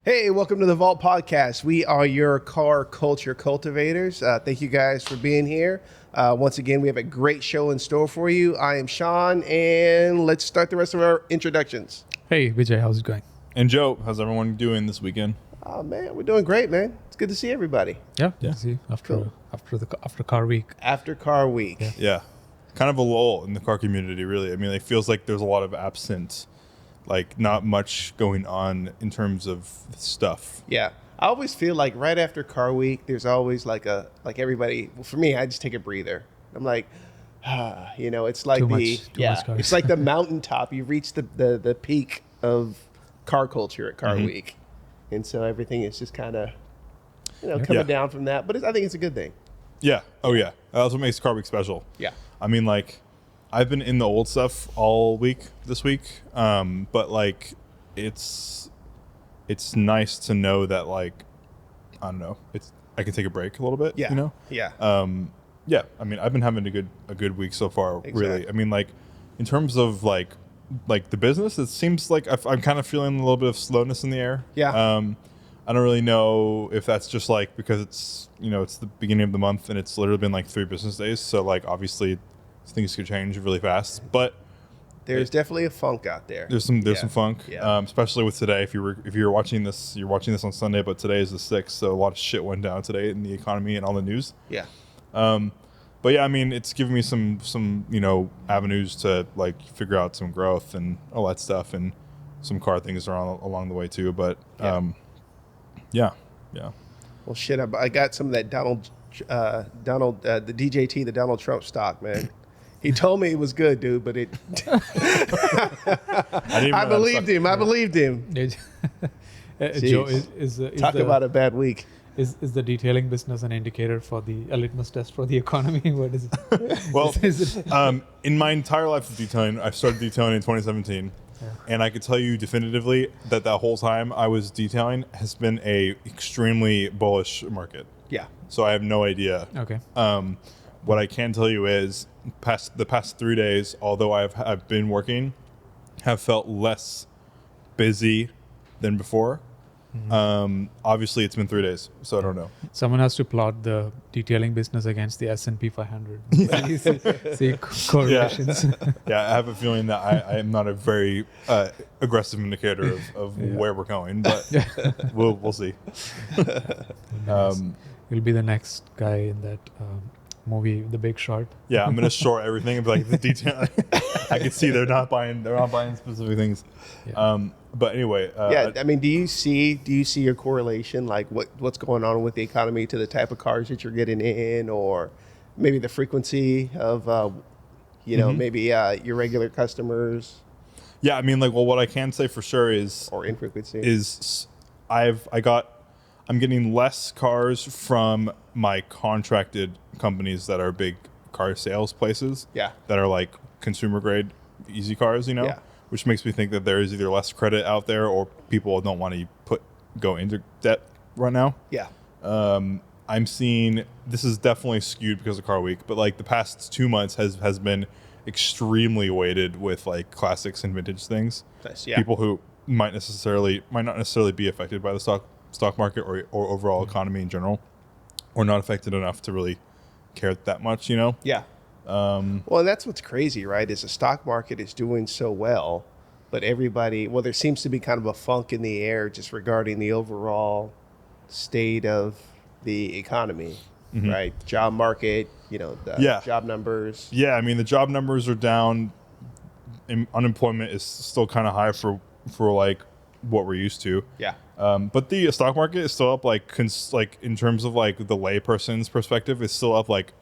Hey, welcome to the Vault Podcast. We are your car culture cultivators. Thank you guys for being here. Once again, we have a great show in store for you. I am Sean, and let's start the rest of our introductions. Hey, Vijay, how's it going? And Joe, how's everyone doing this weekend? Oh man, we're doing great, man. It's good to see everybody. Yeah, good to see you after car week. After car week. Yeah. Kind of a lull in the car community, really. I mean, it feels like there's a lot of absent, like not much going on in terms of stuff. Yeah. I always feel like right after car week, there's always like everybody, well, for me, I just take a breather. I'm like, it's like Too much cars. it's like the mountaintop. You reach the peak of car culture at car week. And so everything is just kind of, coming down from that. But I think it's a good thing. Yeah. Oh, yeah. That's what makes Car Week special. Yeah. I mean, like, I've been in the old stuff all week this week. But, like, it's nice to know that, like, I don't know, I can take a break a little bit, Yeah. you know? Yeah. Yeah. I mean, I've been having a good week so far, Exactly. really. I mean, like, in terms of, like the business, it seems like I'm kind of feeling a little bit of slowness in the air. Yeah. I don't really know if that's just like because it's the beginning of the month and it's literally been like 3 business days. So like obviously things could change really fast, but There's definitely a funk out there. there's some funk, Yeah. especially with today. If you're watching this, you're watching this on Sunday, but today is the 6th, so a lot of shit went down today in the economy and all the news. Yeah. But yeah, I mean, it's given me some avenues to like figure out some growth and all that stuff, and some car things along the way too. But yeah. Well, shit, I got some of that the DJT, the Donald Trump stock, man. He told me it was good, dude, but I believed him. I believed him. Joe, Talk about a bad week. Is the detailing business an indicator for a litmus test for the economy? What is it? Well, in my entire life of detailing, I started detailing in 2017. Yeah. And I could tell you definitively that whole time I was detailing has been a extremely bullish market. Yeah. So I have no idea. Okay. What I can tell you is the past 3 days, although I've been working, have felt less busy than before. Mm-hmm. Obviously, it's been 3 days, so I don't know. Someone has to plot the detailing business against the S&P 500. see correlations. Yeah, I have a feeling that I am not a very aggressive indicator of where we're going, but we'll see. You'll be the next guy in that movie, The Big Short. Yeah, I'm gonna short everything and be like the detail. I can see they're not buying specific things. Yeah. But anyway, I mean, do you see a correlation, like what's going on with the economy to the type of cars that you're getting in, or maybe the frequency of, maybe your regular customers? Yeah, I mean, like, well, what I can say for sure is, or in frequency, is I'm getting less cars from my contracted companies that are big car sales places. Yeah. That are like consumer grade easy cars, Yeah. which makes me think that there is either less credit out there or people don't want to go into debt right now. Yeah. I'm seeing, this is definitely skewed because of Car Week, but like the past 2 months has been extremely weighted with like classics and vintage things. Nice, yeah. People who might not necessarily be affected by the stock market or overall economy in general, or not affected enough to really care that much, Yeah. Well, and that's what's crazy, right? Is the stock market is doing so well, but there seems to be kind of a funk in the air just regarding the overall state of the economy, right? Job market, the job numbers. Yeah, I mean, the job numbers are down. Unemployment is still kind of high for like what we're used to. Yeah. But the stock market is still up, like in terms of like the layperson's perspective, it's still up like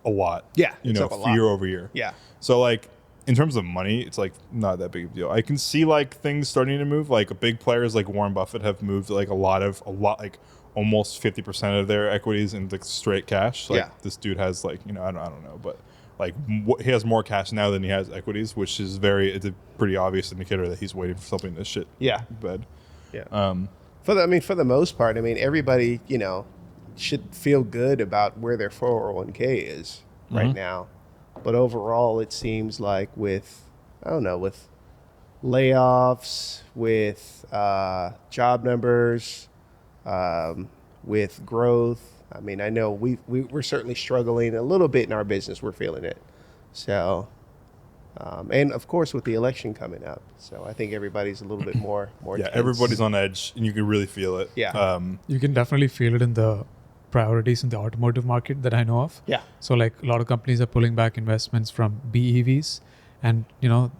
a lot. Yeah, it's up a lot. year over year. Yeah. So like in terms of money, it's like not that big of a deal. I can see like things starting to move. Like big players like Warren Buffett have moved like a lot like almost 50% of their equities into straight cash. Like this dude has like I don't know, but like he has more cash now than he has equities, which is it's a pretty obvious indicator that he's waiting for something to shit bed. Yeah. For the most part, everybody, should feel good about where their 401k is right now. But overall, it seems like with layoffs, with job numbers, with growth. I mean, I know we're certainly struggling a little bit in our business. We're feeling it. So, and of course with the election coming up. So I think everybody's a little bit more yeah, tense. everybody's on edge and you can really feel it. Yeah. You can definitely feel it in the priorities in the automotive market that I know of. Yeah. So like a lot of companies are pulling back investments from BEVs and,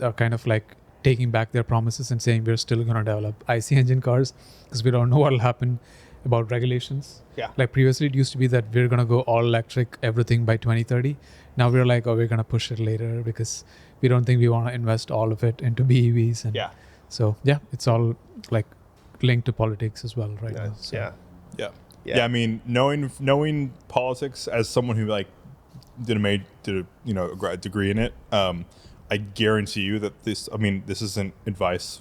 are kind of like taking back their promises and saying we're still going to develop IC engine cars because we don't know what will happen about regulations. Yeah. Like previously it used to be that we're going to go all electric everything by 2030. Now we're like, we're going to push it later because we don't think we want to invest all of it into BEVs. And Yeah. so, yeah, it's all like linked to politics as well right now. So. Yeah. Yeah, I mean, knowing politics as someone who like did a grad degree in it, I guarantee you that this isn't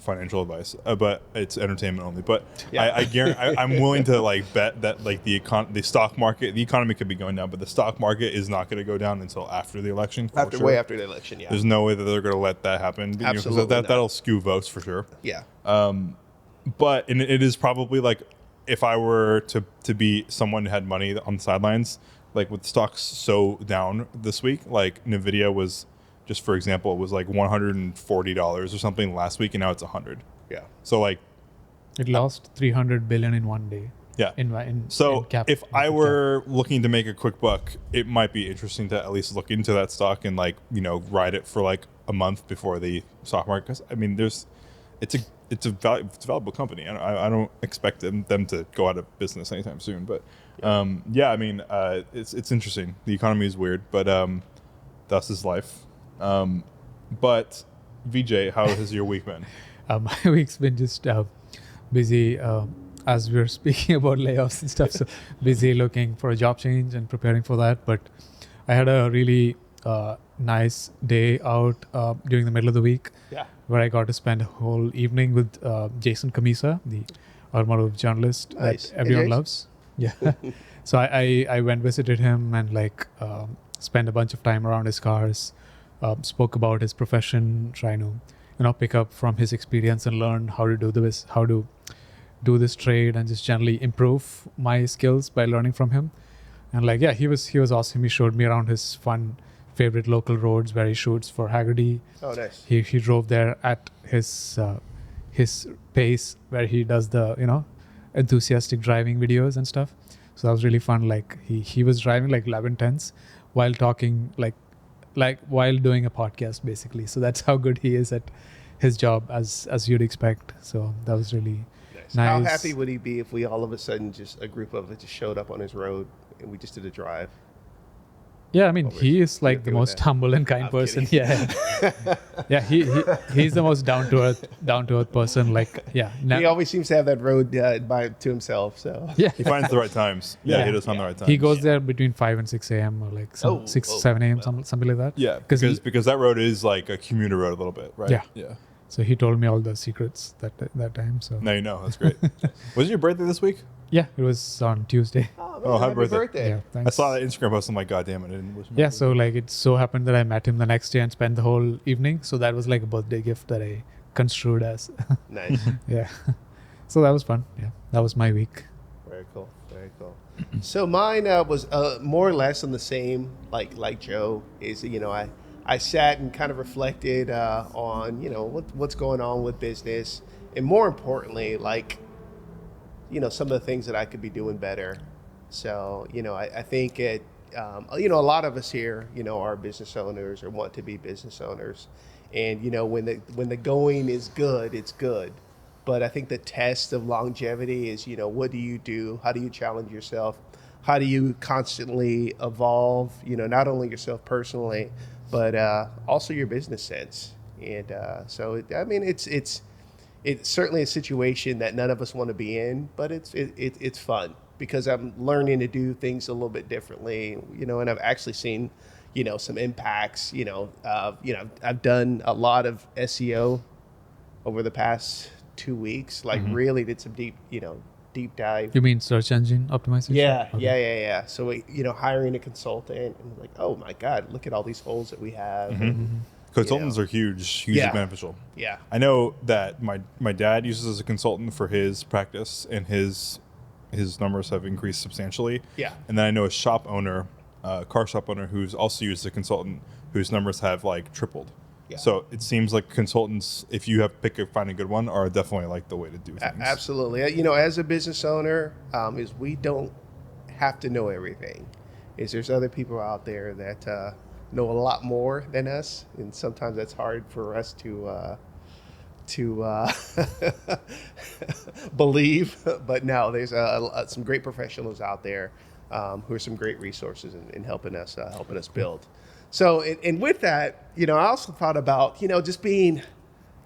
financial advice, but it's entertainment only. But yeah. I guarantee I'm willing to like bet that like the stock market, the economy could be going down, but the stock market is not going to go down until after the election. Way after the election, yeah. There's no way that they're going to let that happen. Absolutely, that'll skew votes for sure. Yeah. But it is probably like, if I were to be someone who had money on the sidelines, like with stocks so down this week, like Nvidia was, just for example, it was like $140 or something last week, and now it's $100. Yeah. So like, it lost 300 billion in one day. Yeah. In if I were looking to make a quick buck, it might be interesting to at least look into that stock and like ride it for like a month before the stock market. Because I mean, it's a valuable company. I don't expect them to go out of business anytime soon. But I mean, it's interesting. The economy is weird, but thus is life. But VJ, how has your week been? My week's been just busy as we're speaking about layoffs and stuff. So busy looking for a job change and preparing for that. But I had a really nice day out during the middle of the week. Yeah. Where I got to spend a whole evening with Jason Camisa, the automotive journalist that everyone loves. Yeah. So I went visited him and like spent a bunch of time around his cars, spoke about his profession, trying to pick up from his experience and learn how to do this trade and just generally improve my skills by learning from him. And like, yeah, he was awesome. He showed me around his fun favorite local roads where he shoots for Haggerty. Oh, nice. He drove there at his pace where he does the enthusiastic driving videos and stuff. So that was really fun. Like he was driving like 11 while talking like while doing a podcast basically. So that's how good he is at his job as you'd expect. So that was really nice. How happy would he be if we all of a sudden just a group of us just showed up on his road and we just did a drive? Yeah, I mean, he is like the most humble and kind person. Yeah, yeah. He's the most down to earth person. Like, yeah. He always seems to have that road to himself. So yeah, he finds the right times. Yeah, he does find the right times. He goes there between 5 and 6 a.m. or like 7 a.m. Something like that. Yeah, because that road is like a commuter road a little bit, right? Yeah. So he told me all the secrets that time. So now you know. That's great. Was it your birthday this week? Yeah, it was on Tuesday. Oh, happy birthday. Yeah, thanks. I saw that Instagram post. I'm like, God damn it. I didn't wish him yeah, so like it so happened that I met him the next day and spent the whole evening. So that was like a birthday gift that I construed as. Nice. Yeah. So that was fun. Yeah, that was my week. Very cool. Very cool. So mine was more or less on the same, like Joe is, I sat and kind of reflected on, what's going on with business. And more importantly, like, some of the things that I could be doing better. So, I think a lot of us here, are business owners or want to be business owners. And, when the going is good, it's good. But I think the test of longevity is, what do you do? How do you challenge yourself? How do you constantly evolve, not only yourself personally, but also your business sense. And it's certainly a situation that none of us want to be in, but it's fun because I'm learning to do things a little bit differently, and I've actually seen, some impacts, I've done a lot of SEO over the past 2 weeks, like really did some deep dive. You mean search engine optimization? Yeah, okay. Yeah. So, hiring a consultant and like, oh my God, look at all these holes that we have. Consultants are hugely beneficial. Yeah. I know that my dad uses as a consultant for his practice, and his numbers have increased substantially. Yeah. And then I know a shop owner, car shop owner, who's also used as a consultant, whose numbers have like tripled. Yeah. So it seems like consultants, if you find a good one, are definitely like the way to do things. Absolutely. As a business owner, is we don't have to know everything. There's other people out there that know a lot more than us, and sometimes that's hard for us to believe. But no, there's some great professionals out there who are some great resources in helping us build. So, and with that, I also thought about, just being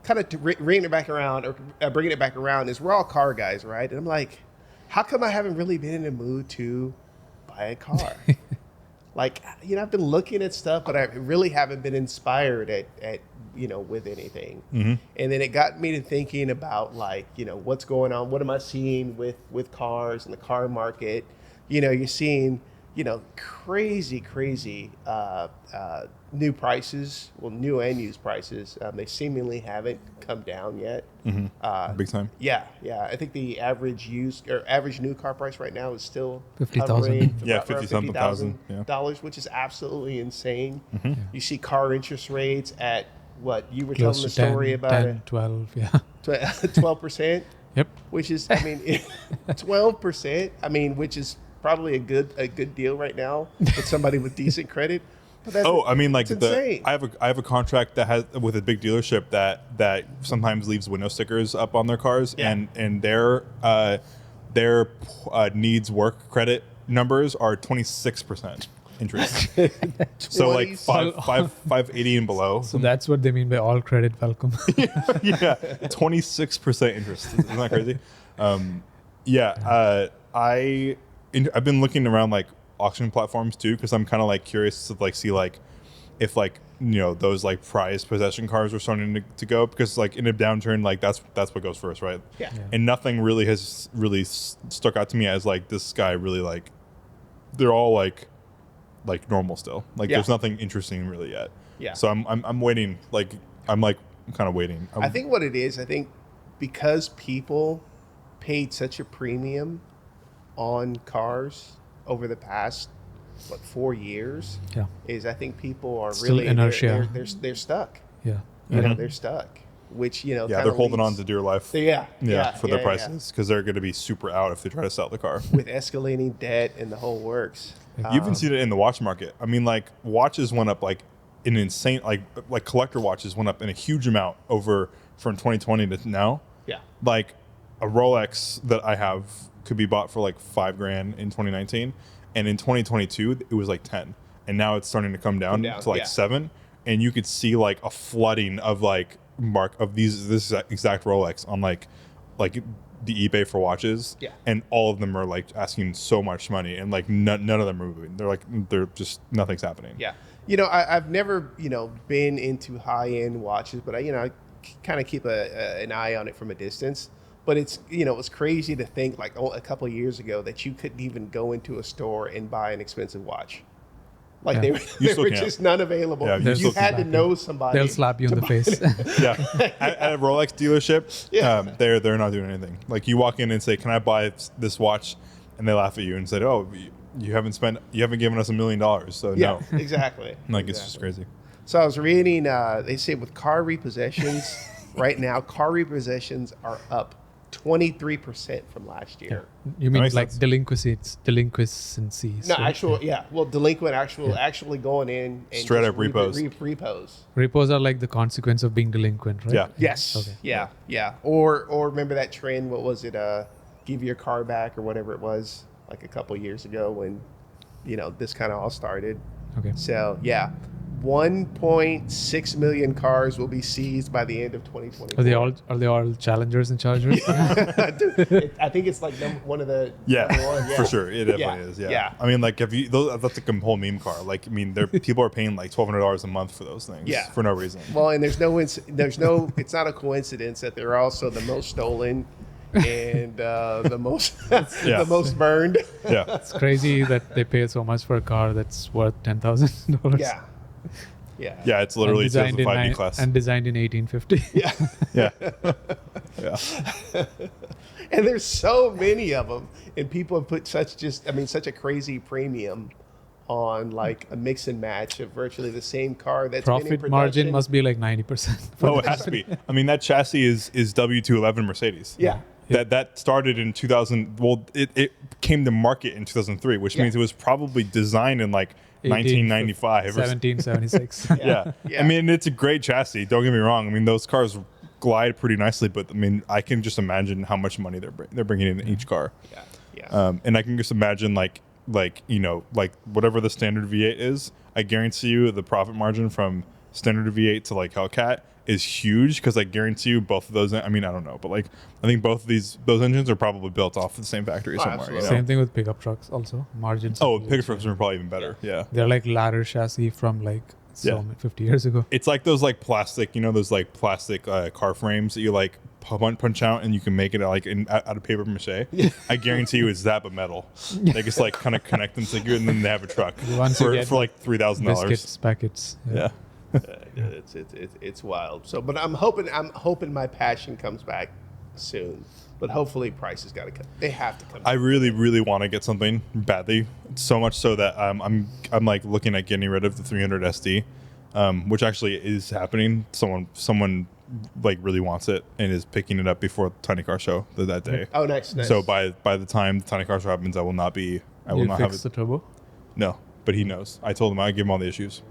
kind of bringing it back around is we're all car guys, right? And I'm like, how come I haven't really been in the mood to buy a car? Like, I've been looking at stuff, but I really haven't been inspired at with anything. Mm-hmm. And then it got me to thinking about like, what's going on? What am I seeing with cars and the car market? You're seeing, crazy new prices, new and used prices. They seemingly haven't come down yet. Mm-hmm. Big time. Yeah. I think the average new car price right now is still $50,000. Yeah, $50,000 dollars, which is absolutely insane. Mm-hmm. You see car interest rates at what you were Close telling the to 10, story about 10, 12, yeah. 12%. Yep. Which is, 12%. Which is probably a good deal right now with somebody with decent credit. But that's, insane. I have a contract that has with a big dealership that sometimes leaves window stickers up on their cars, and their needs work credit numbers are 26% interest. So like 580 and below. So that's what they mean by all credit welcome. Yeah, 26% interest. Isn't that crazy? I've been looking around like auction platforms too, because I'm kind of like curious to like see like if like those like prized possession cars are starting to go, because like in a downturn, like that's what goes first, right? Yeah. And nothing really has stuck out to me as like this guy really like, they're all like normal still. Like there's nothing interesting really yet. Yeah. So I'm waiting. I'm kind of waiting. I think what it is, because people paid such a premium on cars over the past 4 years, is I think people are still really inertia. They're stuck. Yeah. They're stuck. Which they're holding on to dear life. For their prices, because they're going to be super out if they try to sell the car with escalating debt and the whole works. You even seen it in the watch market. Like watches went up like an insane, like collector watches went up in a huge amount over from 2020 to now. Yeah. Like a Rolex that I have could be bought for like $5,000 in 2019, and in 2022 it was like 10, and now it's starting to come down to like 7, and you could see like a flooding of like this exact Rolex on like the eBay for watches, and all of them are like asking so much money, and like none of them are moving. They're just nothing's happening. Yeah, I've never been into high end watches, but I kind of keep an eye on it from a distance. But it's it's crazy to think like a couple of years ago that you couldn't even go into a store and buy an expensive watch. Like they were just none available. Yeah, you had to know somebody. They'll slap you in the face. At a Rolex dealership, they're not doing anything. Like you walk in and say, "Can I buy this watch?" And they laugh at you and said, "Oh, you haven't given us $1 million, so no." Exactly. It's just crazy. So I was reading. They say with car repossessions right now, car repossessions are up 23% from last year. Yeah. You mean like sense. delinquencies? No, right? Delinquent actually going in and straight up repos. Repos. Repos are like the consequence of being delinquent, right? Yeah. Yes. Okay. Yeah. Or remember that trend? What was it? Give your car back or whatever it was, like a couple years ago when, this kind of all started. Okay. So 1.6 million cars will be seized by the end of 2024. Are they all Challengers and Chargers? Dude, I think it's like one of the number one. For sure, it definitely is. Yeah. Like that's like a whole meme car. Like people are paying like $1,200 a month for those things. For no reason. Well, and there's no it's not a coincidence that they're also the most stolen and the most burned. It's crazy that they pay so much for a car that's worth $10,000. Yeah. Yeah. Yeah, it's literally 2005 E-Class. And designed in 1850. Yeah. Yeah. Yeah. And there's so many of them, and people have put such a crazy premium on like a mix and match of virtually the same car that's been in Profit production. margin must be like 90%. Oh, it has to be. I mean, that chassis is W211 Mercedes. Yeah. That started in 2000. Well, it came to market in 2003, which means it was probably designed in like 1995 or 1776. yeah. I mean, it's a great chassis. Don't get me wrong. I mean, those cars glide pretty nicely, but I mean, I can just imagine how much money they're bringing in each car. Yeah. And I can just imagine like whatever the standard V8 is. I guarantee you the profit margin from standard V8 to like Hellcat is huge, because I guarantee you both of those. I mean, I don't know, but like I think both of those engines are probably built off of the same factory somewhere. You know? Same thing with pickup trucks also. Margins. Oh, pickup trucks are probably even better. Yeah. They're like ladder chassis from like 50 years ago. It's like those like plastic, those like plastic car frames that you like punch out and you can make it like out of paper mache. I guarantee you it's that, but metal. They just like kind of connect them together, and then they have a truck for like $3,000. Biscuits, packets. Yeah. It's wild. So, but I'm hoping my passion comes back soon. But hopefully, prices got to come. They have to come. I really, really want to get something badly, so much so that I'm like looking at getting rid of the 300 SD, which actually is happening. Someone like really wants it and is picking it up before the Tiny Car Show that day. Oh, nice. So by the time the Tiny Car Show happens, I will not have the turbo. No, but he knows. I told him I give him all the issues,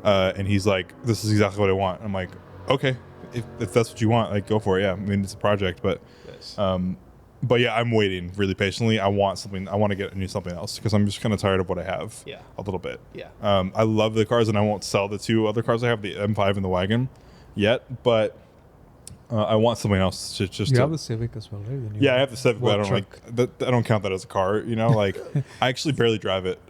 and he's like, "This is exactly what I want." I'm like, "Okay, if that's what you want, like go for it." Yeah, I mean it's a project, but yeah, I'm waiting really patiently. I want something. I want to get something else, because I'm just kind of tired of what I have. Yeah. A little bit. Yeah. I love the cars, and I won't sell the two other cars I have, the M5 and the wagon, yet. But I want something else. You have the Civic as well, right? Yeah, I have the Civic, but I don't count that as a car. Like I actually barely drive it.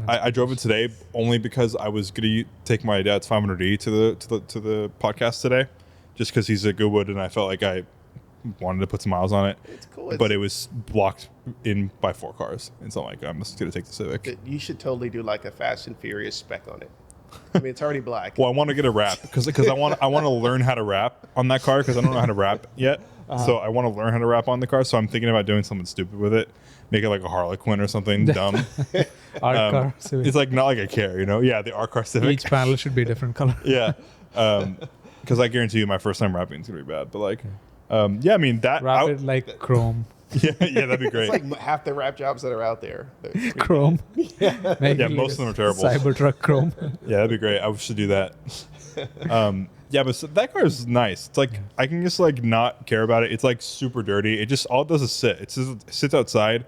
I drove it today only because I was gonna take my dad's 500e to the podcast today, just because he's at Goodwood, and I felt like I wanted to put some miles on it. It's cool. But it was blocked in by 4 cars, and so I'm like, I'm just gonna take the Civic. You should totally do like a Fast and Furious spec on it. I mean, it's already black. Well, I want to get a wrap because I want to learn how to wrap on that car, because I don't know how to wrap yet. So I want to learn how to wrap on the car. So I'm thinking about doing something stupid with it, make it like a Harlequin or something dumb. Car Civic. It's like not like a care, Yeah, the art car Civic. Each panel should be a different color. Yeah, because I guarantee you my first time wrapping is gonna be bad. But like, yeah, I mean that wrap it like chrome. Yeah, that'd be great. It's like half the wrap jobs that are out there. Chrome. Yeah, most of them are terrible. Cybertruck chrome. Yeah, that'd be great. I should do that. Yeah, but that car is nice. It's like I can just like not care about it. It's like super dirty. It just all it does is sit. It sits outside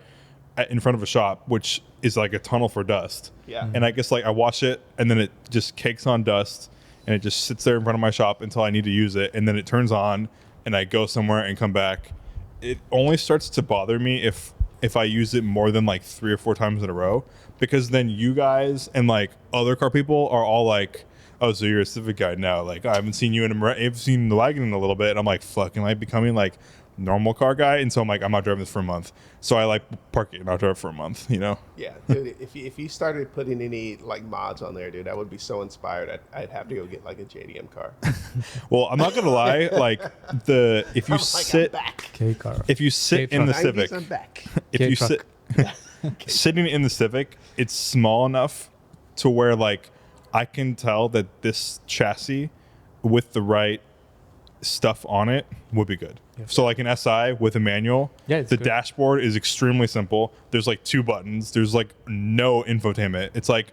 in front of a shop, which is like a tunnel for dust. Yeah. And I guess like I wash it, and then it just cakes on dust, and it just sits there in front of my shop until I need to use it, and then it turns on, and I go somewhere and come back. It only starts to bother me if I use it more than like 3 or 4 times in a row, because then you guys and like other car people are all like, "Oh, so you're a Civic guy now? Like I haven't seen you I've seen the wagon in a little bit." And I'm like, "Fuck, am I becoming like normal car guy?" And so I'm like, "I'm not driving this for a month." So I like park it and I'll drive it for a month. Yeah, dude. If you started putting any like mods on there, dude, I would be so inspired. I'd have to go get like a JDM car. Well, I'm not gonna lie. Like if you sit in the Civic, I'm back. if you sit sitting in the Civic, it's small enough to where like I can tell that this chassis with the right stuff on it would be good. Yeah. So like an SI with a manual, the good. Dashboard is extremely simple. There's like 2 buttons. There's like no infotainment. It's like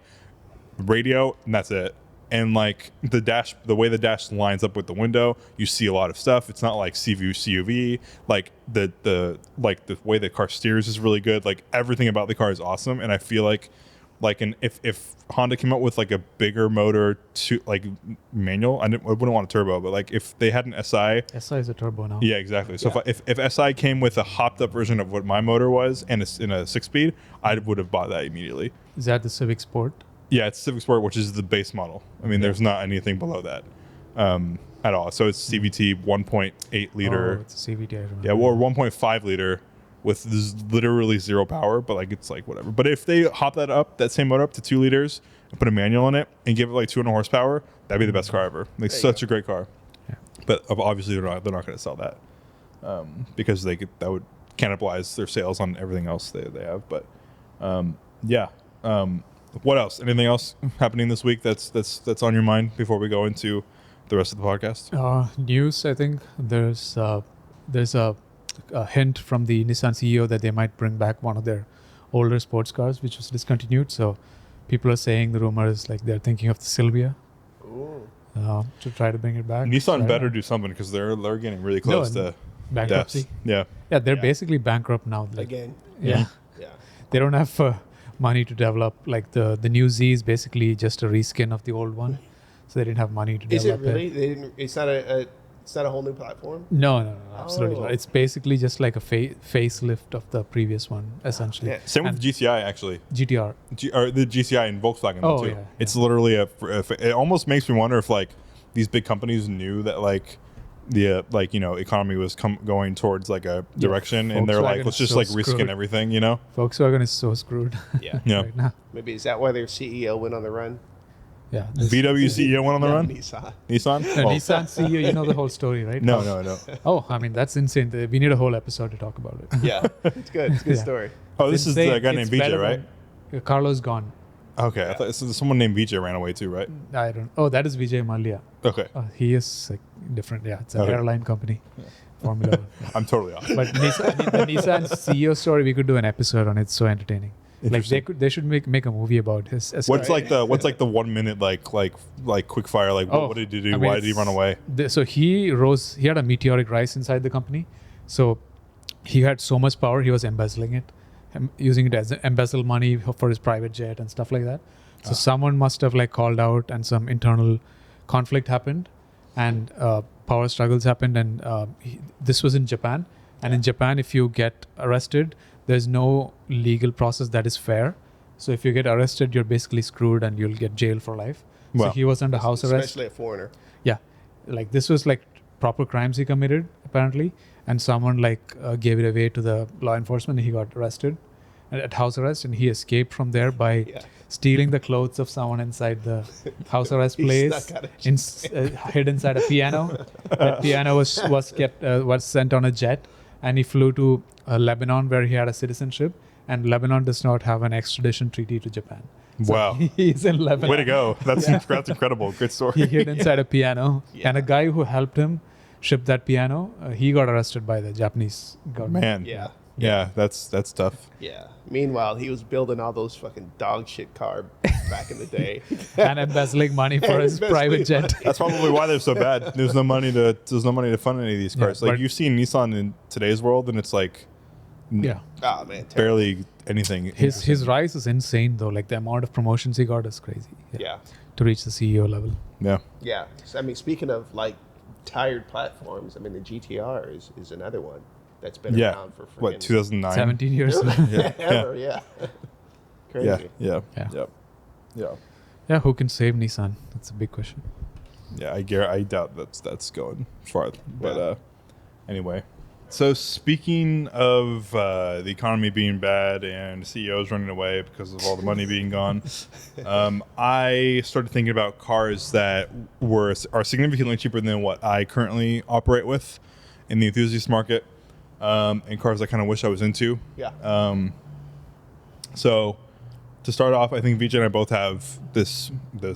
radio and that's it. And like the way the dash lines up with the window, you see a lot of stuff. It's not like C-View, CUV. Like the way the car steers is really good. Like everything about the car is awesome. And I feel like if Honda came out with like a bigger motor to like manual, I wouldn't want a turbo, but like if they had an SI is a turbo now. Yeah, exactly. So if SI came with a hopped up version of what my motor was and it's in a 6-speed, I would have bought that immediately. Is that the Civic Sport? Yeah, it's Civic Sport, which is the base model. I mean, there's not anything below that at all. So it's CVT 1.8 liter. Oh, it's a CVT. I remember. Yeah, or 1.5 liter. with literally zero power, but like it's like whatever. But if they hop that same motor up to 2 liters and put a manual in it and give it like 200 horsepower, that'd be the best car ever. Like such a great car. Yeah. But obviously they're not going to sell that because that would cannibalize their sales on everything else they have. But what else? Anything else happening this week that's on your mind before we go into the rest of the podcast? News. I think there's a hint from the Nissan CEO that they might bring back one of their older sports cars, which was discontinued. So people are saying the rumor is like they're thinking of the Sylvia to try to bring it back. Nissan better do something because they're getting really close to bankruptcy. Depths. Yeah, they're basically bankrupt now. Like, again. Yeah. They don't have money to develop. Like the new Z is basically just a reskin of the old one, so they didn't have money to develop. Is it really? They didn't. It's not a whole new platform. No, absolutely not. It's basically just like a facelift of the previous one, essentially. Yeah. Same with the GTI actually. GTR. Or the GTI and Volkswagen too. Yeah. It's literally it almost makes me wonder if like these big companies knew that like the economy was going towards like a direction, and they're like, let's just like reskin everything, Volkswagen is so screwed. Yeah. Right now. Maybe is that why their CEO went on the run? Yeah. VW CEO went on the run. Nissan. No, Nissan CEO, you know the whole story, right? No. Oh, I mean that's insane. We need a whole episode to talk about it. Yeah, it's good. It's a good story. Oh, this is the guy named Vijay, right? Carlo's gone. Okay, I thought someone named Vijay ran away too, right? I don't. Oh, that is Vijay Mallya. Okay. He is like different. Yeah, it's an airline company, Formula 1. I'm totally off. But the Nissan CEO story, we could do an episode on it. It's so entertaining. Like they should make a movie about his. What's like the 1 minute like quick fire what did he do? Why did he run away? So he had a meteoric rise inside the company. So he had so much power, he was embezzling it, using it as embezzle money for his private jet and stuff like that. So someone must have like called out, and some internal conflict happened, and power struggles happened, and this was in Japan. And in Japan, if you get arrested, there's no legal process that is fair. So if you get arrested, you're basically screwed and you'll get jail for life. Wow. So he was under house arrest. Especially a foreigner. Yeah. Like this was like proper crimes he committed, apparently. And someone like gave it away to the law enforcement, and he got arrested at house arrest, and he escaped from there by stealing the clothes of someone inside the house arrest place, hid inside a piano. That piano was sent on a jet, and he flew to Lebanon, where he had a citizenship, and Lebanon does not have an extradition treaty to Japan. So wow. He's in Lebanon. Way to go. That's incredible. Good story. He hid inside a piano, and a guy who helped him ship that piano, he got arrested by the Japanese government. Man. Yeah, that's tough. Yeah. Meanwhile, he was building all those fucking dog shit cars back in the day. And embezzling money for his private jet. That's probably why they're so bad. There's no money to fund any of these cars. Like you've seen Nissan in today's world, and it's like oh man, barely anything. His rise is insane though. Like the amount of promotions he got is crazy. Yeah. To reach the CEO level. Yeah. Yeah. So, I mean, speaking of like tired platforms, I mean the GTR is another one that's been around for 2009, 17 years. Ever, yeah. Crazy. Yeah. Who can save Nissan? That's a big question. Yeah, I doubt that's going far. But anyway. So speaking of the economy being bad and CEOs running away because of all the money being gone, I started thinking about cars that are significantly cheaper than what I currently operate with in the enthusiast market, and cars I kind of wish I was into. Yeah. So to start off, I think Vijay and I both have this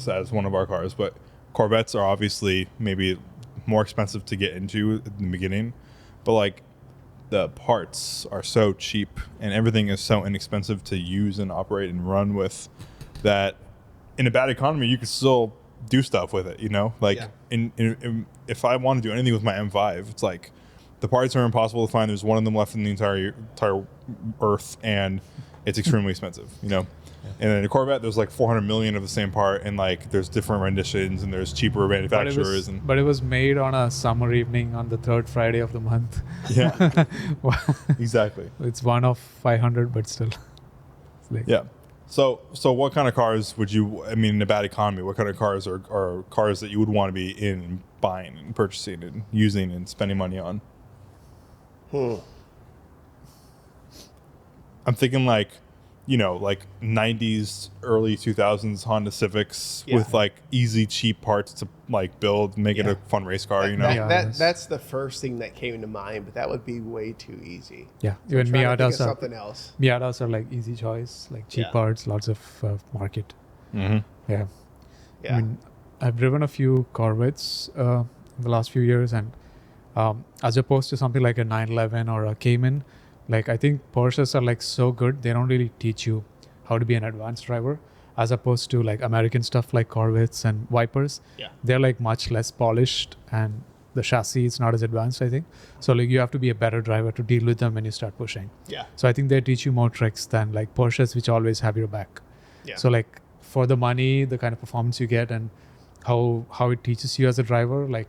as one of our cars, but Corvettes are obviously maybe more expensive to get into in the beginning, but like the parts are so cheap and everything is so inexpensive to use and operate and run with that in a bad economy you could still do stuff with it, like in if I want to do anything with my M5, it's like the parts are impossible to find. There's one of them left in the entire earth, and it's extremely expensive, And in a Corvette, there's like 400 million of the same part, and like there's different renditions, and there's cheaper manufacturers. But it was made on a summer evening on the third Friday of the month. Yeah, exactly. It's one of 500, but still. Yeah. So what kind of cars would you? I mean, in a bad economy, what kind of cars are cars that you would want to be in, buying, and purchasing, and using, and spending money on? I'm thinking like, like 90s, early 2000s Honda Civics with like easy, cheap parts to like build, make it a fun race car, That's the first thing that came to mind, but that would be way too easy. Yeah, so even Miatas are something else. Miatas are like easy choice, like cheap parts, lots of market. Yeah. I mean, I've driven a few Corvettes in the last few years, and as opposed to something like a 911 or a Cayman, like I think Porsches are like so good, they don't really teach you how to be an advanced driver, as opposed to like American stuff like Corvettes and Vipers. They're like much less polished, and the chassis is not as advanced, I think. So like you have to be a better driver to deal with them when you start pushing. So I think they teach you more tricks than like Porsches, which always have your back. So like for the money, the kind of performance you get, and how it teaches you as a driver, like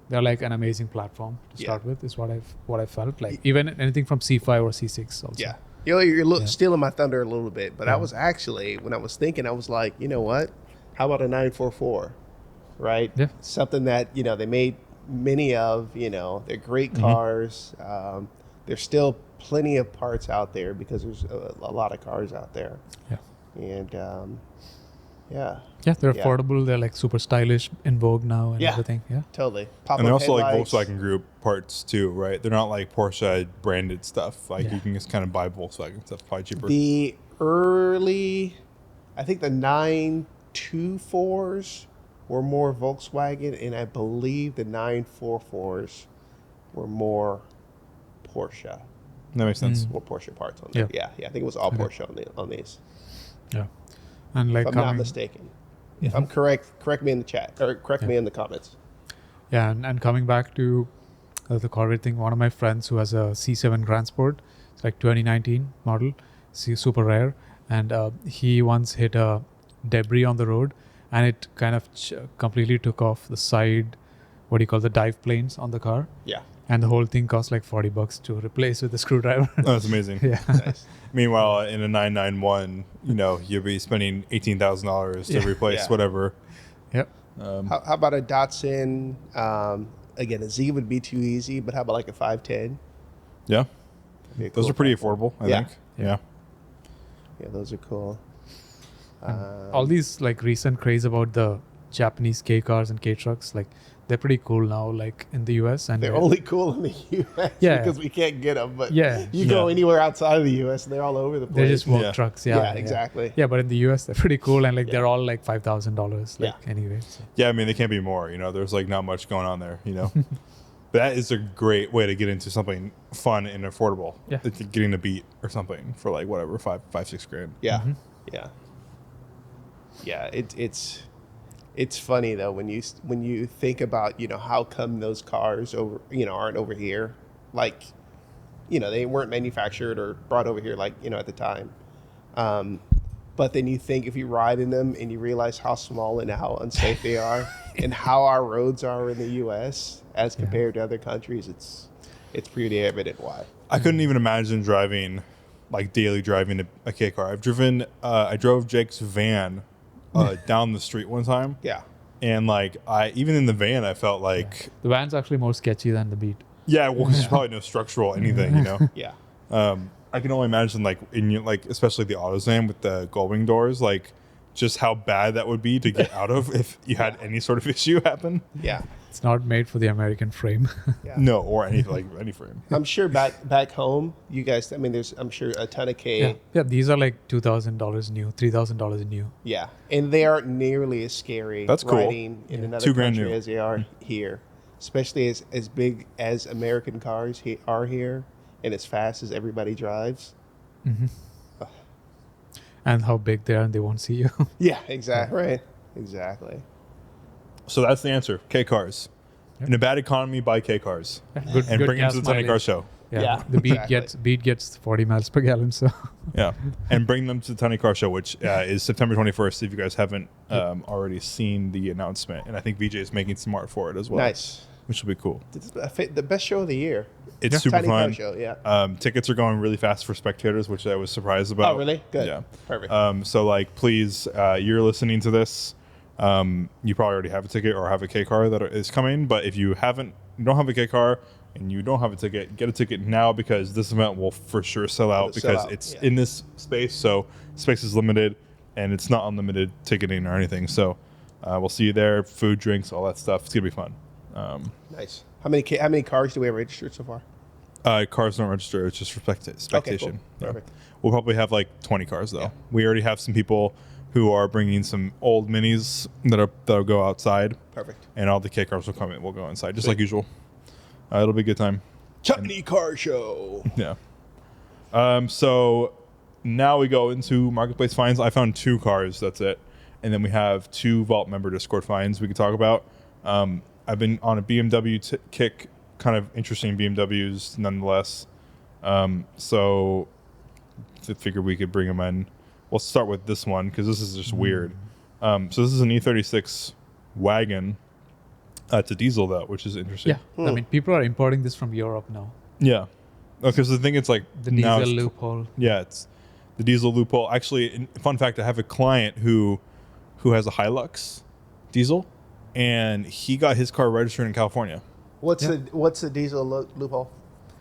they're like an amazing platform to start with, is what I felt like. Even anything from C5 or C6 also. Yeah. You're stealing my thunder a little bit, but I was actually, when I was thinking, I was like, you know what? How about a 944, right? Yeah. Something that, they made many of, they're great cars. There's still plenty of parts out there because there's a lot of cars out there. Yeah. And, they're affordable. They're like super stylish, in vogue now, and everything. Yeah, totally. And they're also like Volkswagen Group parts too, right? They're not like Porsche branded stuff. Like you can just kind of buy Volkswagen stuff, probably cheaper. The early, I think the 924s were more Volkswagen, and I believe the 944s were more Porsche. That makes sense. More Porsche parts on there. Yeah. I think it was all Porsche on these. Yeah. And like, if I'm not mistaken, if I'm correct me in the chat or correct me in the comments. Yeah, and coming back to the Corvette thing, one of my friends who has a C7 Grand Sport, it's like 2019 model, super rare, and he once hit a debris on the road, and it kind of completely took off the side, what do you call the dive planes on the car. Yeah. And the whole thing cost like $40 to replace with a screwdriver. Oh, that's amazing. Yeah. Nice. Meanwhile, in a 991, you'll be spending $18,000 to replace whatever. Yep. How about a Datsun? Again, a Z would be too easy, but how about like a 510? Yeah. Cool, those are pretty affordable, I think. Yeah. Yeah, those are cool. All these like recent craze about the Japanese K cars and K trucks, like they're pretty cool now, like in the US, and they're only cool in the US because we can't get them. But you go anywhere outside of the US, and they're all over the place. They're just work trucks. Yeah, exactly. Yeah, but in the US, they're pretty cool, and like they're all like $5,000. Like anyway. So. Yeah, I mean they can't be more. There's like not much going on there. That is a great way to get into something fun and affordable. Yeah, getting a Beat or something for like whatever $5-6 grand. Yeah, yeah. It's funny though when you think about how come those cars aren't over here, like they weren't manufactured or brought over here like at the time, but then you think if you ride in them and you realize how small and how unsafe they are and how our roads are in the U.S. as compared to other countries, it's pretty evident why. I couldn't even imagine driving daily driving a K car. I drove Jake's van down the street one time. Yeah. And even in the van, I felt like the van's actually more sketchy than the Beat. Yeah, well, there's probably no structural anything, Yeah. I can only imagine especially the AutoZan with the gull-wing doors, just how bad that would be to get out of if you had any sort of issue happen. Yeah. It's not made for the American frame. No, or any frame. I'm sure back home, you guys, there's I'm sure a ton of K. Yeah, these are like $2,000 new, $3,000 new. Yeah, and they aren't nearly as scary riding in another country as they are here, especially as big as American cars are here and as fast as everybody drives. Mm-hmm. And how big they are and they won't see you. Yeah, exactly. Right. Exactly. So that's the answer. K cars. In a bad economy, buy K cars. Good bring them to the Tiny Car Show. Yeah. The Beat gets 40 miles per gallon. So yeah, and bring them to the Tiny Car Show, which is September 21st. If you guys haven't already seen the announcement, and I think VJ is making some art for it as well. Nice. Which will be cool. It's the best show of the year. It's super Tiny fun. Car Show, yeah. Tickets are going really fast for spectators, which I was surprised about. Oh, really? Good. Yeah. Perfect. So please, you're listening to this. You probably already have a ticket or have a K car that is coming. But if you don't have a K car and you don't have a ticket, get a ticket now because this event will for sure sell out because it's in this space. So space is limited, and it's not unlimited ticketing or anything. So we'll see you there. Food, drinks, all that stuff. It's gonna be fun. Nice. How many cars do we have registered so far? Cars don't register. It's just for spectation. Okay, cool. Perfect. We'll probably have like 20 cars though. Yeah. We already have some people who are bringing some old minis that'll go outside. Perfect. And all the kit cars will come in. We'll go inside just like usual. It'll be a good time. Chutney Car Show. Yeah. So now we go into marketplace finds. I found 2 cars. That's it. And then we have 2 Vault member Discord finds we could talk about. I've been on a BMW kick, kind of interesting BMWs nonetheless. So I figured we could bring them in. We'll start with this one because this is just weird. So this is an E36 wagon. It's a diesel though, which is interesting. Yeah, I mean, people are importing this from Europe now. Yeah, because I think it's like the diesel loophole. Yeah, it's the diesel loophole. Actually, fun fact: I have a client who has a Hilux diesel, and he got his car registered in California. What's the diesel loophole?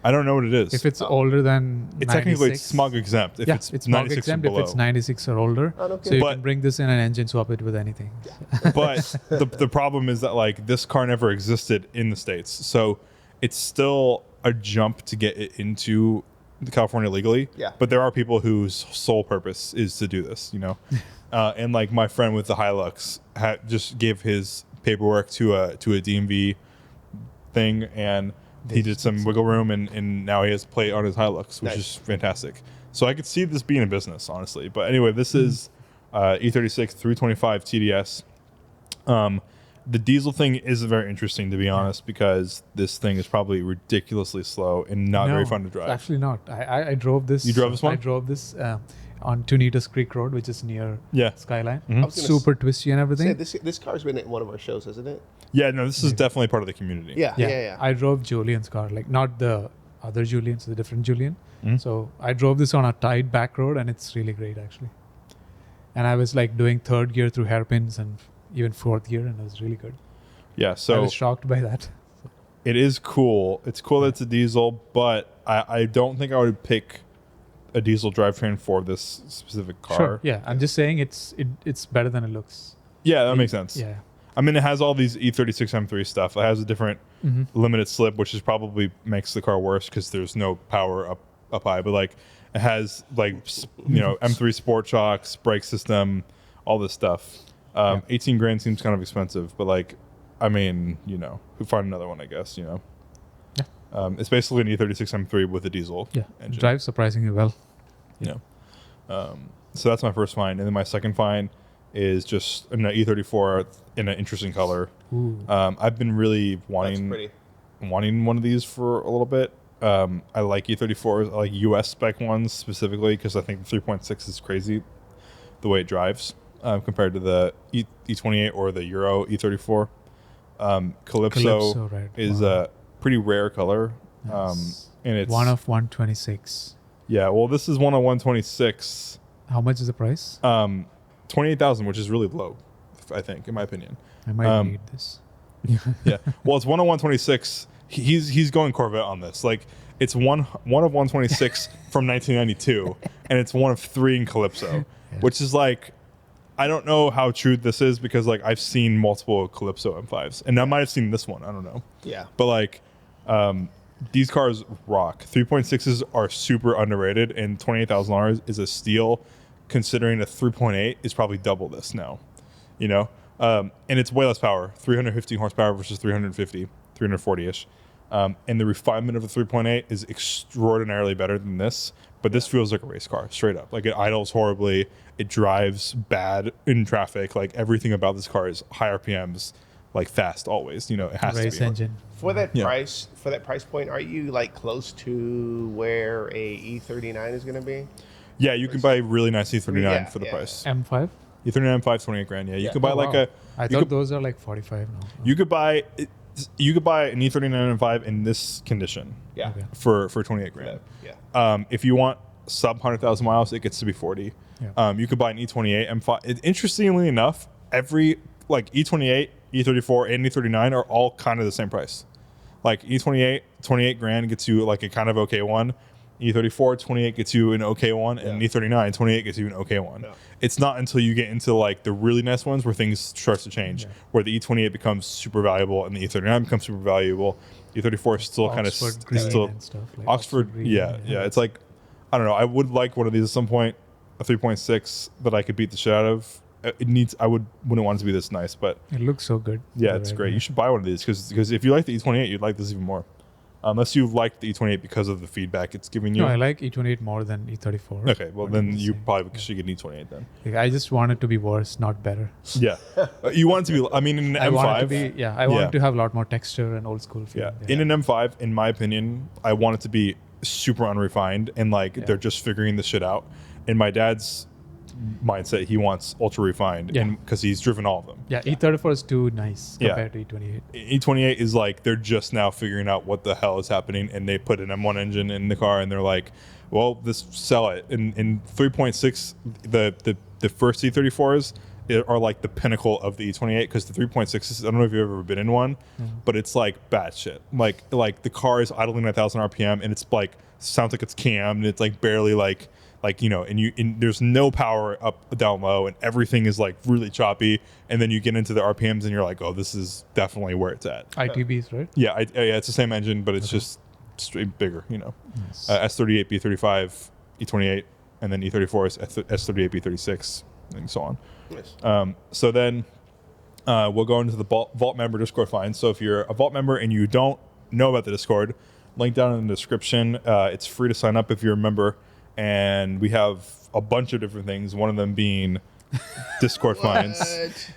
I don't know what it is. If it's older than it's 96, technically it's smog exempt. If it's smog exempt if it's 96 or older. Oh, okay. So you can bring this in and engine swap it with anything. Yeah. But the problem is that like this car never existed in the States, so it's still a jump to get it into California legally. Yeah. But there are people whose sole purpose is to do this, you know. And like my friend with the Hilux just gave his paperwork to a DMV thing, and he did some wiggle room, and now he has a plate on his Hilux, which is fantastic. So I could see this being a business, honestly. But anyway, this is E36 325 TDS. The diesel thing is very interesting, to be honest, because this thing is probably ridiculously slow and not very fun to drive. Actually not. I drove this. You drove this one? I drove this on Tunitas Creek Road, which is near Skyline. Mm-hmm. Super twisty and everything. This car's been at one of our shows, hasn't it? Yeah, no, this is definitely part of the community. Yeah. I drove Julian's car, like not the other Julian, so the different Julian. Mm-hmm. So I drove this on a tight back road, and it's really great actually. And I was like doing 3rd gear through hairpins and even 4th gear, and it was really good. Yeah, so I was shocked by that. It is cool. It's cool that it's a diesel, but I don't think I would pick a diesel drivetrain for this specific car. Sure. Yeah, I'm just saying it's better than it looks. Yeah, that makes sense. Yeah. I mean, it has all these E36 M3 stuff. It has a different limited slip, which is probably makes the car worse because there's no power up high. But like, it has like M3 sport shocks, brake system, all this stuff. 18 grand seems kind of expensive, but like, I mean, we'll find another one, I guess. Yeah. It's basically an E36 M3 with a diesel engine. It drives surprisingly well. Yeah. So that's my first find, and then my second find is just an E34 in an interesting color. I've been really wanting one of these for a little bit. I like E34s. I like US spec ones specifically because I think the 3.6 is crazy the way it drives compared to the E28 or the Euro E34. Calypso is a pretty rare color. Yes. And it's 1 of 126. Yeah, well, this is 1 of 126. How much is the price? 28,000, which is really low, I think, in my opinion. I might need this. Yeah. Well, it's 1 of 126. He's going Corvette on this. Like, it's one of 126 from 1992, and it's 1 of 3 in Calypso, which is like, I don't know how true this is because like I've seen multiple Calypso M5s, and I might have seen this one. I don't know. Yeah. But like, these cars rock. 3.6s are super underrated, and $28,000 is a steal, considering a 3.8 is probably double this now. And it's way less power, 315 horsepower versus 340-ish. And the refinement of the 3.8 is extraordinarily better than this, but this feels like a race car, straight up. Like, it idles horribly, it drives bad in traffic. Like, everything about this car is high RPMs, like fast always. It has race to be. engine. For that price point, are you like close to where a E39 is going to be? Yeah, you can buy a really nice E39 for the price. M5? E39 M5, 28 grand. Yeah, you could buy I thought those are like 45 now. You could buy an E39 M5 in this condition. Yeah. Okay. For 28 grand. Yeah. If you want sub 100,000 miles, it gets to be 40. Yeah. You could buy an E28 M5. Interestingly enough, every like E28, E34, and E39 are all kind of the same price. Like E28, 28 grand gets you like a kind of okay one. E34, 28 gets you an okay one, and E39, 28 gets you an okay one. Yeah. It's not until you get into like the really nice ones where things starts to change, where the E28 becomes super valuable and the E39 becomes super valuable. E34 is still kind of stuff, like Oxford green, yeah. It's like, I don't know. I would like one of these at some point, a 3.6 that I could beat the shit out of. It needs. Wouldn't want it to be this nice, but it looks so good. Yeah, it's great. You should buy one of these because if you like the E28, you'd like this even more. Unless you like the E28 because of the feedback it's giving you. No, I like E28 more than E34. Okay, well then you probably should get an E28 then. Like, I just want it to be worse, not better. Yeah, you want it to be. I mean, in an M5. Want it to be, I want it to have a lot more texture and old school feel. Yeah, in an M5, in my opinion, I want it to be super unrefined and like they're just figuring this shit out. In my dad's mindset, he wants ultra refined because he's driven all of them. Yeah, E34 is too nice compared to E28. E28 is like they're just now figuring out what the hell is happening, and they put an M1 engine in the car and they're like, well, this sell it. In 3.6, the first E34s are like the pinnacle of the E28 because the 3.6s, I don't know if you've ever been in one, but it's like bad shit. Like the car is idling at 1,000 RPM and it's like sounds like it's cammed and it's like barely like you know, and there's no power up, down, low, and everything is like really choppy. And then you get into the RPMs and you're like, oh, this is definitely where it's at. ITBs, right? Yeah, it's the same engine, but it's just straight bigger, you know. Yes. S38, B35, E28, and then E34 is S38, B36, and so on. Yes. So then we'll go into the Vault member Discord find. So if you're a Vault member and you don't know about the Discord, link down in the description. It's free to sign up if you're a member. And we have a bunch of different things, one of them being Discord finds.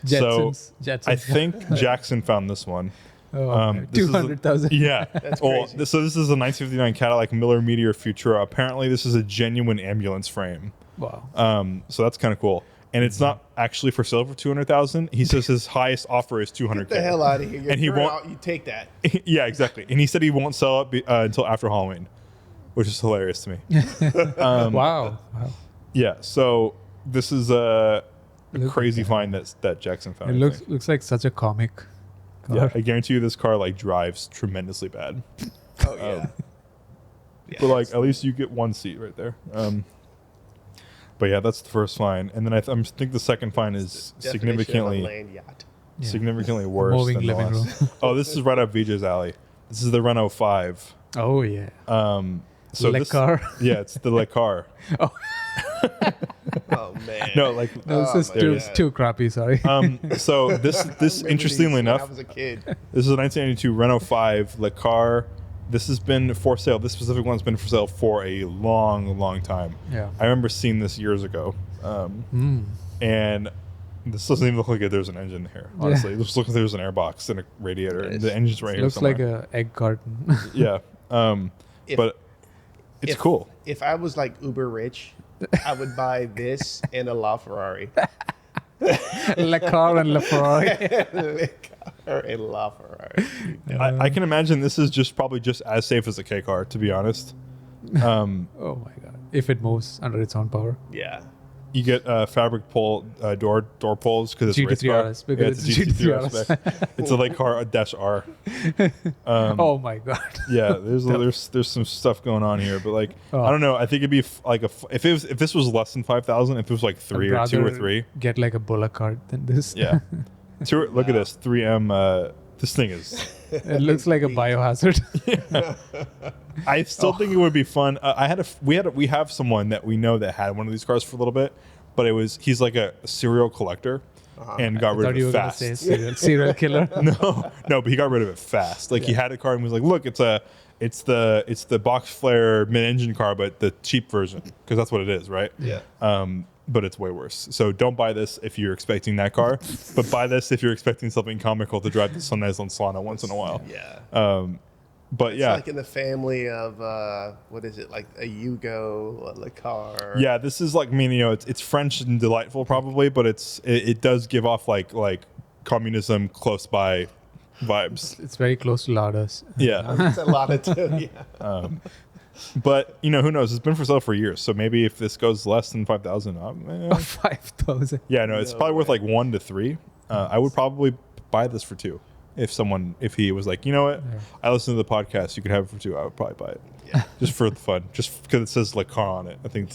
Jetsons. I think Jackson found this one. 200,000. Yeah. That's crazy. So this is a 1959 Cadillac Miller Meteor Futura. Apparently this is a genuine ambulance frame. Wow. So that's kind of cool. And it's not actually for sale for 200,000. He says his highest offer is 200K. Get the hell out of here. And he won't. You take that. Yeah, exactly. And he said he won't sell it until after Halloween, which is hilarious to me. Wow. Yeah, so this is a crazy find that Jackson found. It looks like such a comic car. Yeah, I guarantee you this car like drives tremendously bad. Oh yeah. But like at least you get one seat right there. But yeah, that's the first find, and then I think the second find is significantly worse. Moving than the living last. room. Oh, this is right up Vijay's alley. This is the Renault 5. Oh yeah. So Le car. Yeah, it's the Le car. Oh man. No, like this is too crappy. Sorry. So this interestingly enough, I was a kid. This is a 1992 Renault 5 Le car. This has been for sale. This specific one's been for sale for a long time. Yeah. I remember seeing this years ago. And this doesn't even look like there's an engine here, honestly. It looks like there's an airbox and a radiator. And the engine's right here looks somewhere. like an egg carton. Yeah. But it's cool. If I was like uber rich, I would buy this and a LaFerrari. Le car and LaFerrari. Le car and LaFerrari. I can imagine this is probably just as safe as a K car, to be honest. Oh my god! If it moves under its own power. Yeah. You get fabric door pulls because it's GT3 RS. Because it's a GT3 RS. It's a like car, a dash R. Oh my god. Yeah, there's some stuff going on here, but like I don't know. I think it'd be like if this was less than 5,000, if it was like 3 or 2 or 3, get like a bullet cart than this. Yeah. Look at this 3M. This thing is. It looks like a biohazard. Yeah. I still think it would be fun. We have someone that we know that had one of these cars for a little bit, but he's like a serial collector and got rid of it fast. Serial killer. No, but he got rid of it fast. Like he had a car and was like, look, it's the box flare mid-engine car, but the cheap version because that's what it is, right? Yeah. But it's way worse. So don't buy this if you're expecting that car, but buy this if you're expecting something comical to drive the Sun Island Solana once in a while. Yeah. But it's like in the family of what is it, like a Yugo, a Le car? Yeah, this is like, I mean, you know, it's French and delightful probably, but it does give off like communism close by vibes. It's very close to Ladas. Yeah. It's a lot of two. Yeah. But you know, who knows? It's been for sale for years, so maybe if this goes less than 5,000, 5,000. Yeah, no, it's probably worth like 1 to 3. I would probably buy this for 2 If he was like, you know what, I listen to the podcast, you could have it for 2, I would probably buy it. Yeah. Just for the fun, just because it says like car on it. I think.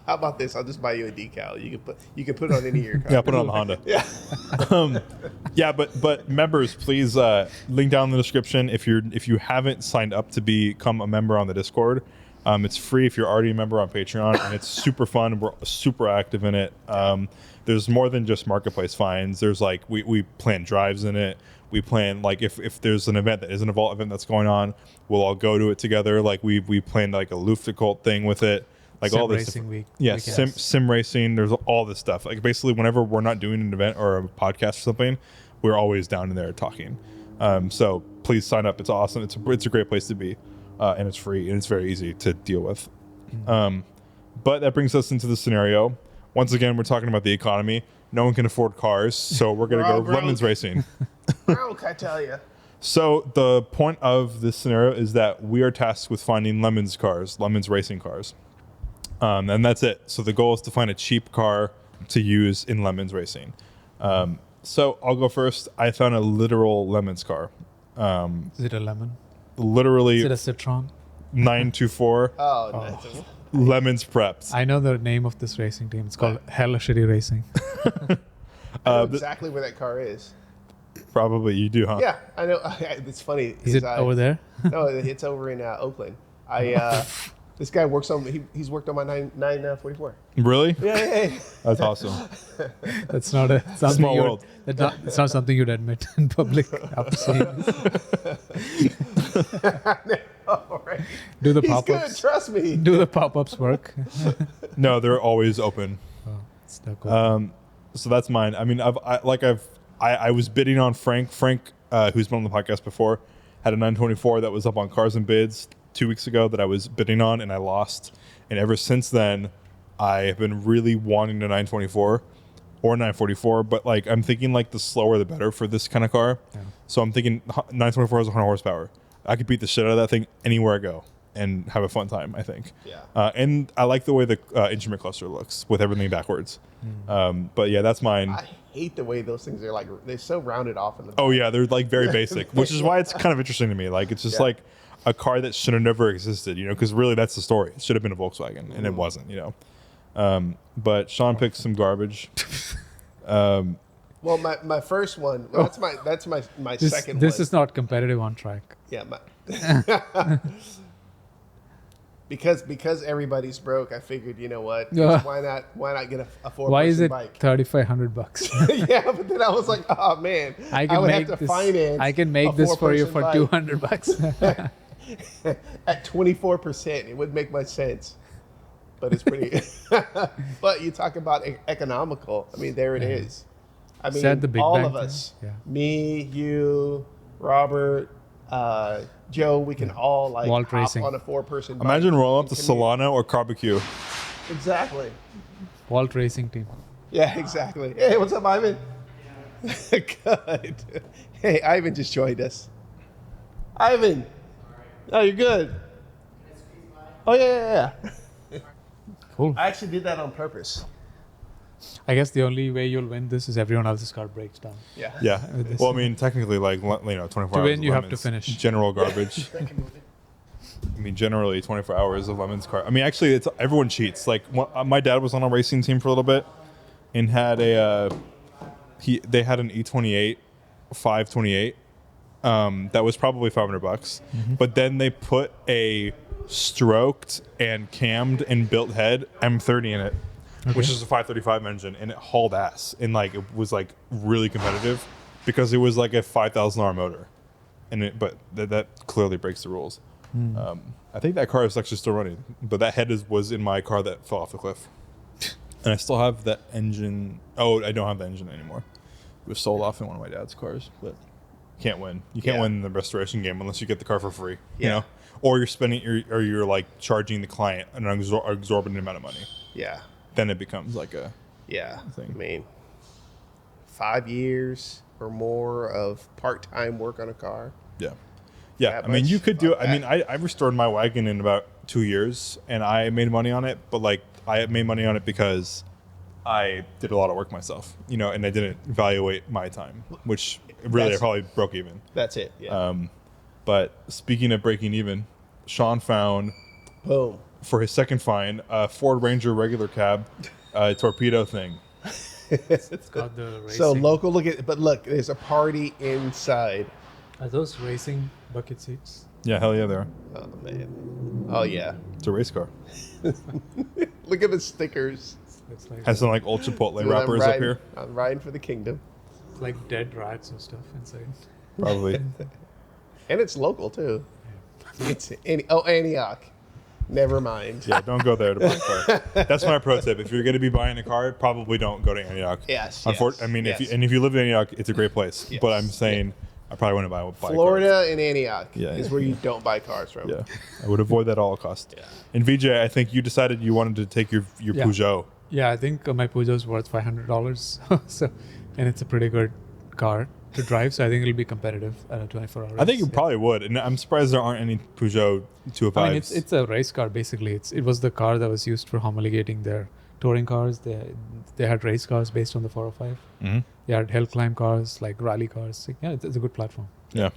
How about this? I'll just buy you a decal. You can put it on any of your cars. Yeah, put it on the Honda. Yeah. But members, please link down in the description if you haven't signed up to become a member on the Discord. It's free if you're already a member on Patreon, and it's super fun. We're super active in it. There's more than just marketplace finds. There's like we plan drives in it. We plan like if there's an event that isn't a Vault event that's going on, we'll all go to it together. Like we planned like a Luftgekühlt thing with it. Like sim all this racing week. Yeah, sim racing. There's all this stuff. Like basically, whenever we're not doing an event or a podcast or something, we're always down in there talking. So please sign up. It's awesome. It's a great place to be, and it's free and it's very easy to deal with. But that brings us into the scenario. Once again, we're talking about the economy. No one can afford cars, so we're gonna go lemons racing. Broke, I tell you. So the point of this scenario is that we are tasked with finding lemons racing cars. And that's it. So the goal is to find a cheap car to use in lemons racing. So I'll go first. I found a literal lemons car. Is it a lemon? Literally. Is it a Citron? 924. Oh, nice. Lemons prepped. I know the name of this racing team. It's called Hella Shitty Racing. I know exactly where that car is. Probably you do, huh? Yeah, I know. It's funny. Is it over there? No, it's over in Oakland. This guy works on. He's worked on my 944. Really? Yeah. That's awesome. That's not a something Small world. It's not something you'd admit in public after seeing this. No, right. Do the He's pop-ups? good. Trust me. Do the pop-ups work? No, they're always open. Oh, it's not cool. So that's mine. I mean, I was bidding on Frank. Frank, who's been on the podcast before, had a 924 that was up on Cars and Bids 2 weeks ago that I was bidding on, and I lost. And ever since then, I have been really wanting a 924 or 944, but like I'm thinking like the slower the better for this kind of car. Yeah. So I'm thinking 924 has 100 horsepower. I could beat the shit out of that thing anywhere I go and have a fun time, I think. Yeah. And I like the way the instrument cluster looks with everything backwards. But yeah, that's mine. I hate the way those things are like, they're so rounded off in the back. Oh yeah, they're like very basic, which is why it's kind of interesting to me. Like it's just like a car that should have never existed, you know, because really that's the story. It should have been a Volkswagen, and it wasn't, you know. But Sean picked some garbage. Well, my first one. Well, that's my second one. This is not competitive on track. Yeah, because everybody's broke. I figured, you know what? Why not get a 4-person bike? Why is it $3,500? Yeah, but then I was like, oh man, I can make this for you for $200. At 24%, it wouldn't make much sense. But it's pretty. But you talk about economical. I mean, there it is. I mean, all of us, me, you, Robert, Joe, we can all like Valt hop racing on a 4-person bike. Imagine rolling up to Solana or Barbecue. Exactly. Valt racing team. Yeah, exactly. Hey, what's up, Ivan? Good. Hey, Ivan just joined us. Ivan. Oh, you're good. Oh, yeah. Cool. I actually did that on purpose. I guess the only way you'll win this is everyone else's car breaks down. Yeah. Well, I mean, technically, like, you know, 24 hours. To win, you have to finish. General garbage. I mean, generally, 24 hours of Lemon's car. I mean, actually, everyone cheats. Like, my dad was on a racing team for a little bit, and had they had an E28, 528. That was probably $500. Mm-hmm. But then they put a stroked and cammed and built head M30 in it, which is a 535 engine, and it hauled ass, and like it was like really competitive because it was like a $5,000 motor, and but that clearly breaks the rules. I think that car is actually still running, but that head was in my car that fell off the cliff, and I still have that engine. Oh, I don't have the engine anymore. It was sold off in one of my dad's cars, but can't win. You can't win the restoration game unless you get the car for free. You know. Or you're spending, or you're like charging the client an exorbitant amount of money. Yeah. Then it becomes like a thing. I mean, 5 years or more of part-time work on a car. Yeah. I mean, you could do it. I mean, I restored my wagon in about 2 years, and I made money on it. But like, I made money on it because I did a lot of work myself, and I didn't evaluate my time, which really I probably broke even. That's it. Yeah. But speaking of breaking even, Sean found, boom, for his second find, a Ford Ranger regular cab torpedo thing. It's got the racing. So local, look, there's a party inside. Are those racing bucket seats? Yeah, hell yeah, they are. Oh man. Oh yeah. It's a race car. Look at the stickers. Looks like Has some like old Chipotle Dude, wrappers up here. I'm riding for the kingdom. it's like dead rats and stuff inside. Probably. And it's local too. It's Antioch. Never mind. Yeah, don't go there to buy a car. That's my pro tip. If you're going to be buying a car, probably don't go to Antioch. Yes. I mean, yes. if you live in Antioch, it's a great place. Yes. But I'm saying I probably wouldn't buy Florida and Antioch Yeah, is yeah. where you don't buy cars from. Yeah, I would avoid that at all costs. Yeah. And VJ, I think you decided you wanted to take your Yeah. Peugeot. Yeah, I think my Peugeot's worth $500. So, and it's a pretty good car to drive. So I think it'll be competitive at a 24 hours. I think you probably would, and I'm surprised there aren't any Peugeot 205s. I mean, it's a race car basically. It was the car that was used for homologating their touring cars. They had race cars based on the 405. Mhm. They had hill climb cars, like rally cars. Yeah, it's a good platform. Yeah.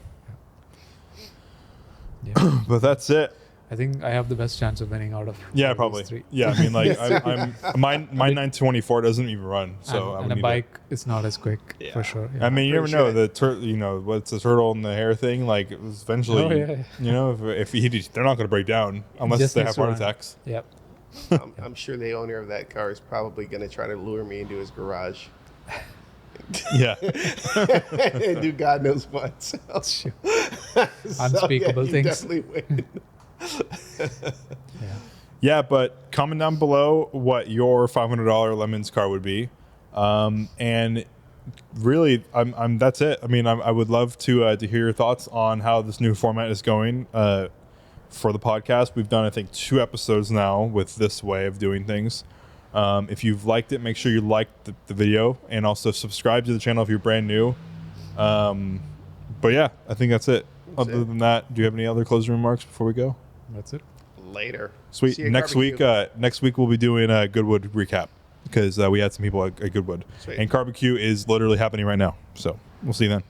Yeah. But that's it. I think I have the best chance of winning out of Yeah, these probably. three. Yeah, I mean, like I'm my 924 doesn't even run, so I and would a need bike is not as quick Yeah. for sure. I mean, you never pretty know sure what's the turtle and the hair thing. Like it was eventually, Oh, yeah. if they're not going to break down unless Just they needs have to heart run. attacks. Yep. I'm sure the owner of that car is probably going to try to lure me into his garage Yeah, and do God knows what. So, Unspeakable you things. Definitely win. Yeah. yeah. But comment down below what your $500 Lemons car would be, and really, that's it. I mean, I would love to hear your thoughts on how this new format is going. For the podcast, we've done I think 2 episodes now with this way of doing things. If you've liked it, make sure you like the video and also subscribe to the channel if you're brand new. But yeah, I think that's it. Other than that, do you have any other closing remarks before we go? That's it. Later. Sweet. See you at Next week we'll be doing a Goodwood recap because we had some people at Goodwood. Sweet. And barbecue is literally happening right now. So we'll see you then.